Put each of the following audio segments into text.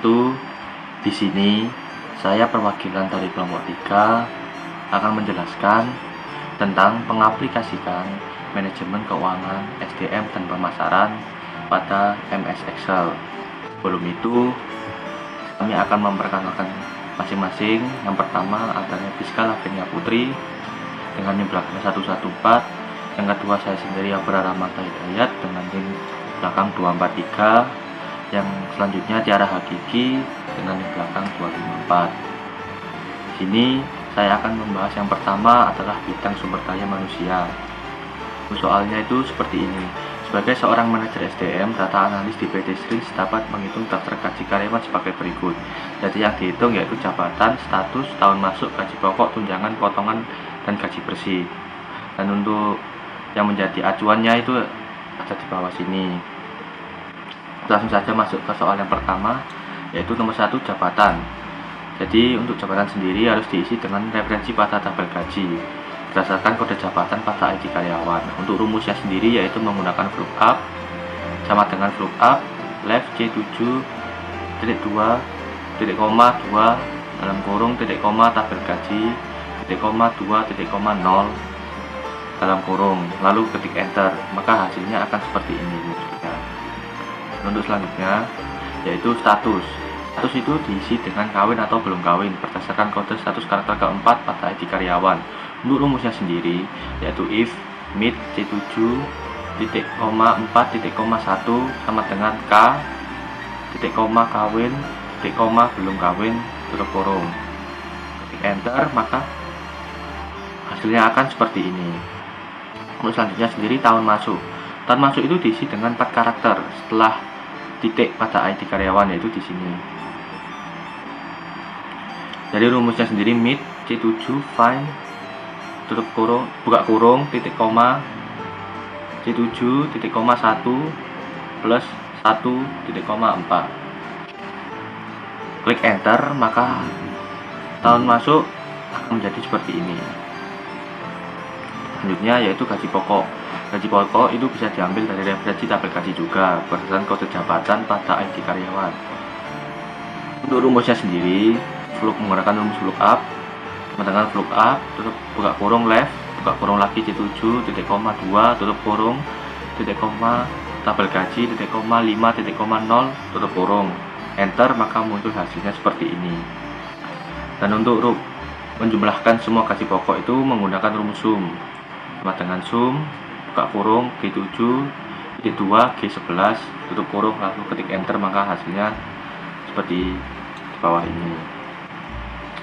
di sini saya perwakilan dari kelompok 3 akan menjelaskan tentang pengaplikasikan manajemen keuangan SDM dan pemasaran pada MS Excel. Sebelum itu, kami akan memperkenalkan masing-masing. Yang pertama adalah Fiskal Lavenia Putri dengan NIM belakang 114. Yang kedua saya sendiri Abrar Rahmata Hidayat dengan NIM belakang 243. Yang selanjutnya Tiara Hakiki dengan NIM belakang 254. Di sini saya akan membahas yang pertama adalah bidang sumber daya manusia. Soalnya itu seperti ini. Sebagai seorang manajer SDM, data analis di PT Sri dapat menghitung daftar gaji karyawan sebagai berikut. Jadi yang dihitung yaitu jabatan, status, tahun masuk, gaji pokok, tunjangan, potongan, dan gaji bersih. Dan untuk yang menjadi acuannya itu ada di bawah sini. Langsung saja masuk ke soal yang pertama, yaitu nomor 1, jabatan. Jadi untuk jabatan sendiri harus diisi dengan referensi pada tabel gaji berdasarkan kode jabatan pada ID karyawan. Untuk rumusnya sendiri yaitu menggunakan VLOOKUP sama dengan VLOOKUP left C7 titik 2 titik koma 2 dalam kurung titik koma tabel gaji titik koma 2 titik koma 0 dalam kurung, lalu ketik enter, maka hasilnya akan seperti ini. Untuk selanjutnya yaitu status. Status itu diisi dengan kawin atau belum kawin berdasarkan kode status karakter keempat pada ID karyawan. Untuk rumusnya sendiri yaitu if mid C7 titik koma 4 titik koma 1 sama dengan K titik koma kawin titik koma belum kawin tutup kurung, ketik enter, maka hasilnya akan seperti ini. Untuk selanjutnya sendiri tahun masuk. Tahun masuk itu diisi dengan 4 karakter setelah titik pada ID karyawan, yaitu di sini. Jadi rumusnya sendiri mid C7 find tutup kurung buka kurung titik koma C7 titik koma 1 plus 1 titik koma 4. Klik enter, maka tahun masuk akan menjadi seperti ini. Selanjutnya yaitu gaji pokok. Gaji pokok itu bisa diambil dari referensi tabel gaji juga berdasarkan kode jabatan pada ID karyawan. Untuk rumusnya sendiri menggunakan rumus VLOOKUP dengan VLOOKUP tutup buka kurung left buka kurung lagi C7 titik koma 2 tutup kurung titik koma tabel gaji titik koma 5 titik koma 0 tutup kurung enter, maka muncul hasilnya seperti ini. Dan untuk menjumlahkan semua gaji pokok itu menggunakan rumus sum sama dengan sum buka kurung G7 titik 2 G11 tutup kurung lalu ketik enter, maka hasilnya seperti di bawah ini.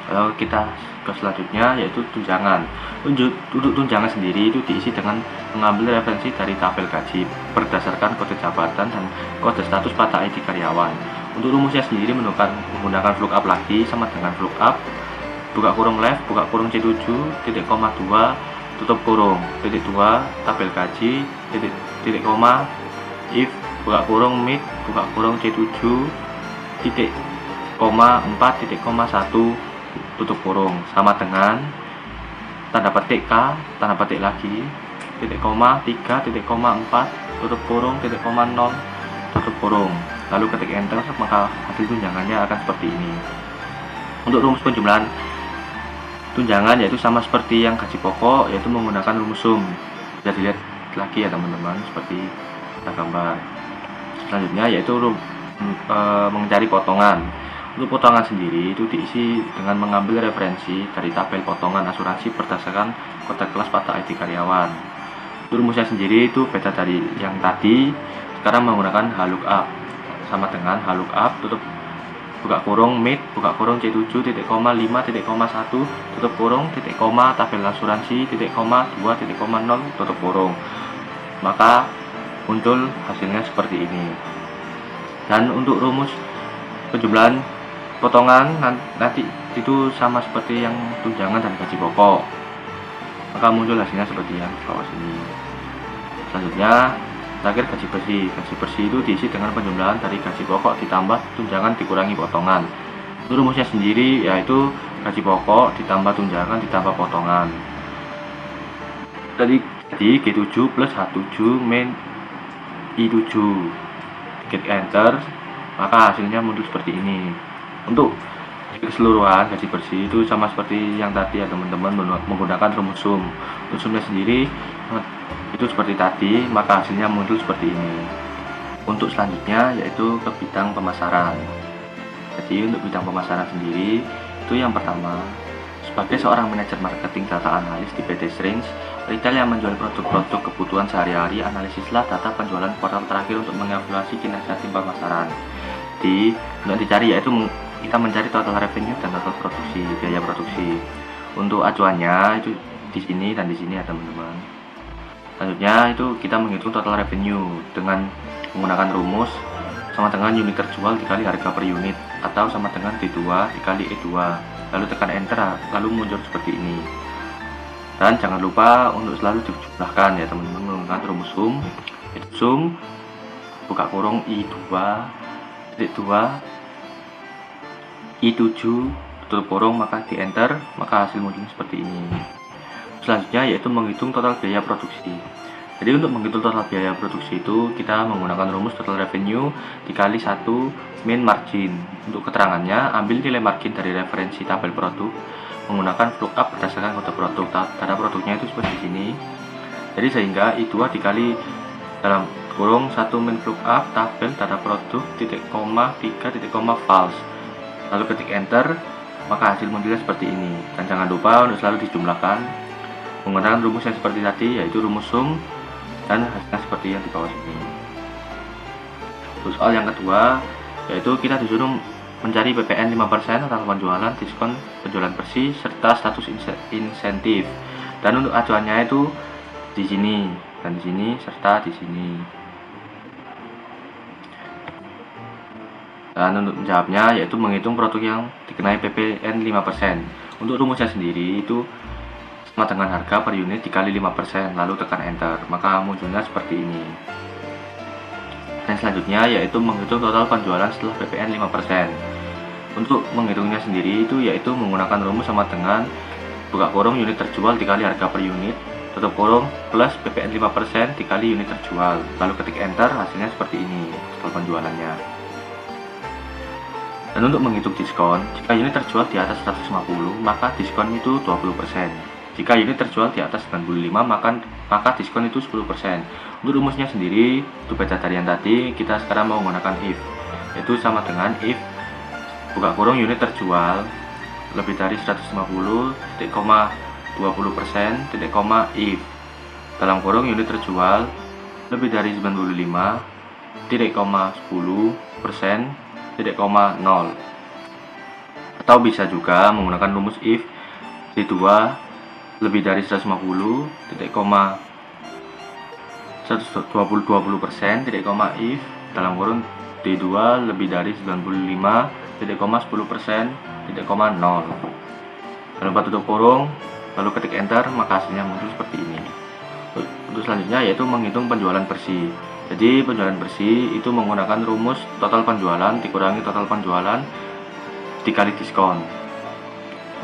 Lalu kita ke selanjutnya yaitu tunjangan. Untuk tunjangan sendiri itu diisi dengan mengambil referensi dari tabel gaji berdasarkan kode jabatan dan kode status pada ID karyawan. Untuk rumusnya sendiri menggunakan VLOOKUP lagi sama dengan VLOOKUP buka kurung left buka kurung C7 titik koma 2 tutup kurung titik 2 tabel gaji titik koma if buka kurung mid buka kurung C7 titik koma 4 titik koma 1 tutup kurung sama dengan tanda petik K tanda petik lagi titik koma 3 titik koma 4 tutup kurung titik koma 0 tutup kurung lalu ketik enter, maka hasil tunjangannya akan seperti ini. Untuk rumus penjumlahan tunjangan yaitu sama seperti yang gaji pokok, yaitu menggunakan rumus sum. Bisa dilihat lagi ya teman-teman, seperti kita gambar. Selanjutnya yaitu mencari potongan. Untuk potongan sendiri itu diisi dengan mengambil referensi dari tabel potongan asuransi berdasarkan kode kelas pada ID karyawan. Untuk rumusnya sendiri itu beda dari yang tadi. Sekarang menggunakan VLOOKUP sama dengan VLOOKUP tutup buka kurung mid buka kurung C7 titik koma 5 titik koma 1 tutup kurung titik koma tabel asuransi titik koma 2 titik koma 0 tutup kurung, maka muncul hasilnya seperti ini. Dan untuk rumus penjumlahan potongan nanti itu sama seperti yang tunjangan dan gaji pokok, maka muncul hasilnya seperti yang di bawah sini. Selanjutnya terakhir gaji bersih. Gaji bersih itu diisi dengan penjumlahan dari gaji pokok ditambah tunjangan dikurangi potongan. Untuk rumusnya sendiri yaitu gaji pokok ditambah tunjangan ditambah potongan. Jadi G7 plus H7 min I7. Klik enter, maka hasilnya muncul seperti ini. Untuk keseluruhan gaji bersih itu sama seperti yang tadi ya teman-teman, menggunakan rumus sum. Untuk sumnya sendiri itu seperti tadi, maka hasilnya muncul seperti ini. Untuk selanjutnya yaitu ke bidang pemasaran. Jadi untuk bidang pemasaran sendiri itu yang pertama, sebagai seorang manajer marketing data analis di PT Srins Retail yang menjual produk-produk kebutuhan sehari-hari, analisislah data penjualan kuartal terakhir untuk mengevaluasi kinerja tim pemasaran. Untuk dicari yaitu kita mencari total revenue dan total produksi, biaya produksi. Untuk acuannya itu di sini dan di sini ya teman-teman. Selanjutnya itu kita menghitung total revenue dengan menggunakan rumus sama dengan unit terjual dikali harga per unit, atau sama dengan D2 dikali E2. Lalu tekan enter, lalu muncul seperti ini. Dan jangan lupa untuk selalu dijumlahkan ya teman-teman, menggunakan rumus sum. Itu sum buka kurung I2 titik 2 I7 tutup kurung, maka di enter, maka hasil muncul seperti ini. Selanjutnya yaitu menghitung total biaya produksi. Jadi untuk menghitung total biaya produksi itu kita menggunakan rumus total revenue dikali 1 min margin. Untuk keterangannya, ambil nilai margin dari referensi tabel produk menggunakan lookup berdasarkan kode produk. Data produknya itu seperti ini. Jadi sehingga I2 dikali dalam kurung 1 min lookup tabel data produk titik koma 3 titik koma false. Lalu ketik enter, maka hasil munculnya seperti ini. Dan jangan lupa untuk selalu dijumlahkan menggunakan rumus yang seperti tadi, yaitu rumus sum, dan hasilnya seperti yang di bawah sini. Terus soal yang kedua yaitu kita disuruh mencari PPN 5% total penjualan, diskon penjualan bersih, serta status insentif. Dan untuk acuannya itu di sini dan di sini serta di sini. Dan untuk menjawabnya yaitu menghitung produk yang dikenai PPN 5%. Untuk rumusnya sendiri itu sama dengan harga per unit dikali 5%, lalu tekan enter, maka munculnya seperti ini. Dan selanjutnya yaitu menghitung total penjualan setelah PPN 5%. Untuk menghitungnya sendiri itu yaitu menggunakan rumus sama dengan buka kurung unit terjual dikali harga per unit, tutup kurung, plus PPN 5% dikali unit terjual, lalu ketik enter, hasilnya seperti ini total penjualannya. Dan untuk menghitung diskon, jika unit terjual di atas 150 maka diskon itu 20%. Jika unit terjual di atas 95 maka diskon itu 10%. Untuk rumusnya sendiri itu beda dari yang tadi, kita sekarang mau menggunakan if, yaitu sama dengan if buka kurung unit terjual lebih dari 150 titik koma 20% titik koma if dalam kurung unit terjual lebih dari 95 titik koma 10% titik koma 0. Atau bisa juga menggunakan rumus if D2 lebih dari 150 titik koma 120% titik koma if dalam kurung D2 lebih dari 95 titik koma 10% titik koma 0. Jangan lupa tutup kurung, lalu ketik enter, maka hasilnya muncul seperti ini. Untuk selanjutnya yaitu menghitung penjualan bersih. Jadi penjualan bersih itu menggunakan rumus total penjualan dikurangi total penjualan dikali diskon,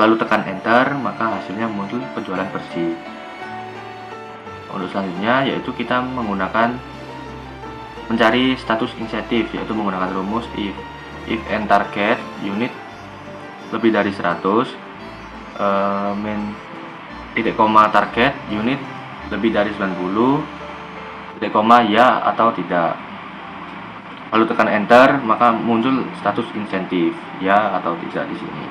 lalu tekan enter, maka hasilnya muncul penjualan bersih. Untuk selanjutnya yaitu kita menggunakan mencari status insentif, yaitu menggunakan rumus if and target unit lebih dari 100 titik koma target unit lebih dari 90 titik koma ya atau tidak, lalu tekan enter, maka muncul status insentif ya atau tidak di sini,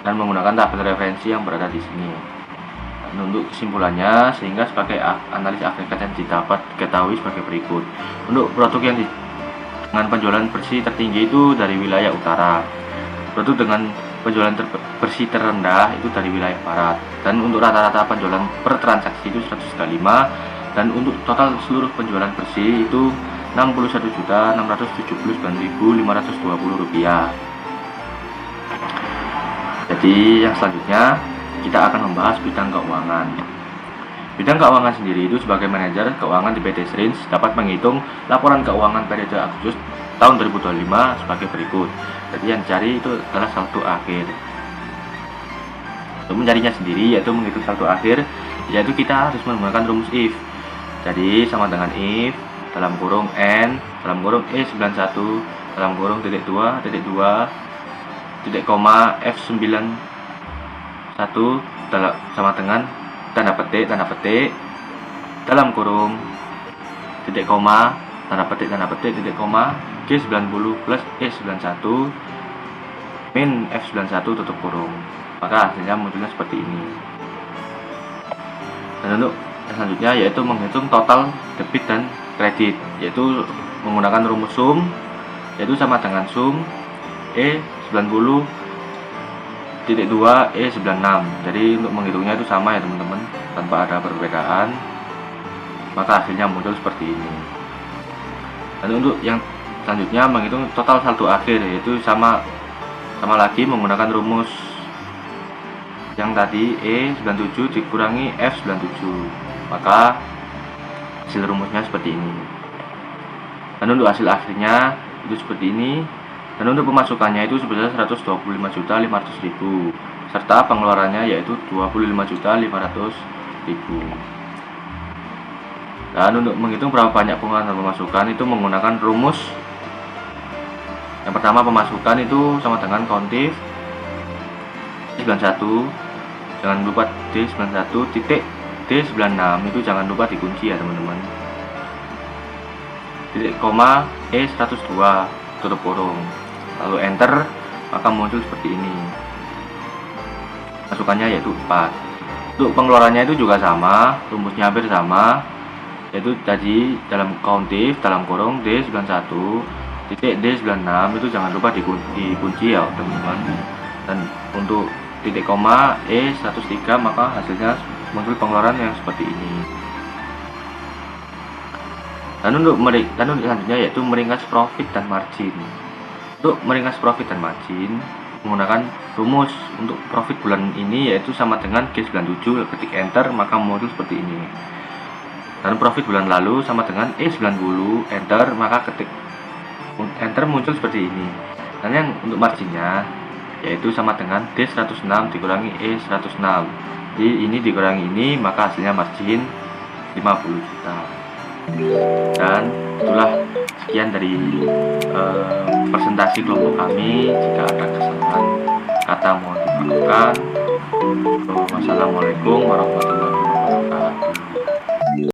dan menggunakan tabel referensi yang berada di sini. Dan untuk kesimpulannya, sehingga sebagai analis agregat yang didapat diketahui sebagai berikut. Untuk produk yang dengan penjualan bersih tertinggi itu dari wilayah utara, produk dengan penjualan bersih terendah itu dari wilayah barat, dan untuk rata-rata penjualan per transaksi itu 100 kali 5, dan untuk total seluruh penjualan bersih itu Rp61.679.520. Jadi yang selanjutnya kita akan membahas bidang keuangan. Bidang keuangan sendiri itu sebagai manajer keuangan di PT Srins dapat menghitung laporan keuangan periode Agustus tahun 2025 sebagai berikut. Jadi yang dicari itu adalah saldo akhir. Untuk mencarinya sendiri yaitu menghitung saldo akhir, yaitu kita harus menggunakan rumus if. Jadi sama dengan if dalam kurung n dalam kurung E91 dalam kurung titik 2 titik koma F91 sama dengan tanda petik dalam kurung titik koma tanda petik titik koma G90 plus E91 min F91 tutup kurung, maka hasilnya munculnya seperti ini. Dan untuk yang selanjutnya yaitu menghitung total debit dan kredit, yaitu menggunakan rumus sum, yaitu sama dengan sum E90 titik 2 E96. Jadi untuk menghitungnya itu sama ya teman-teman, tanpa ada perbedaan, maka hasilnya muncul seperti ini. Dan untuk yang selanjutnya menghitung total saldo akhir, yaitu sama lagi menggunakan rumus yang tadi E97 dikurangi F97, maka hasil rumusnya seperti ini. Dan untuk hasil akhirnya itu seperti ini. Dan untuk pemasukannya itu sebesar 125.500.000 serta pengeluarannya yaitu 25.500.000. Dan untuk menghitung berapa banyak pengeluaran dan pemasukan itu menggunakan rumus. Yang pertama, pemasukan itu sama dengan kontif D91, jangan lupa D91 titik D96 itu jangan lupa dikunci ya teman-teman, titik koma E102 tutup kurung, lalu enter, maka muncul seperti ini. Masukannya yaitu 4. Untuk pengeluarannya itu juga sama, rumusnya hampir sama, yaitu tadi dalam kontif dalam kurung D91 titik D96 itu jangan lupa dikunci ya teman-teman. Dan untuk titik koma E103 maka hasilnya muncul pengeluaran yang seperti ini. Dan untuk selanjutnya yaitu meringkas profit dan margin. Untuk meringkas profit dan margin menggunakan rumus untuk profit bulan ini yaitu sama dengan G97, ketik enter maka muncul seperti ini. Dan profit bulan lalu sama dengan E90, enter maka ketik enter muncul seperti ini. Dan yang untuk marginnya yaitu sama dengan D106 dikurangi E106. Jadi ini dikurangi ini maka hasilnya margin 50 juta. Dan itulah sekian dari presentasi kelompok kami. Jika ada kesalahan kata mohon dimaafkan. Wassalamualaikum warahmatullahi wabarakatuh.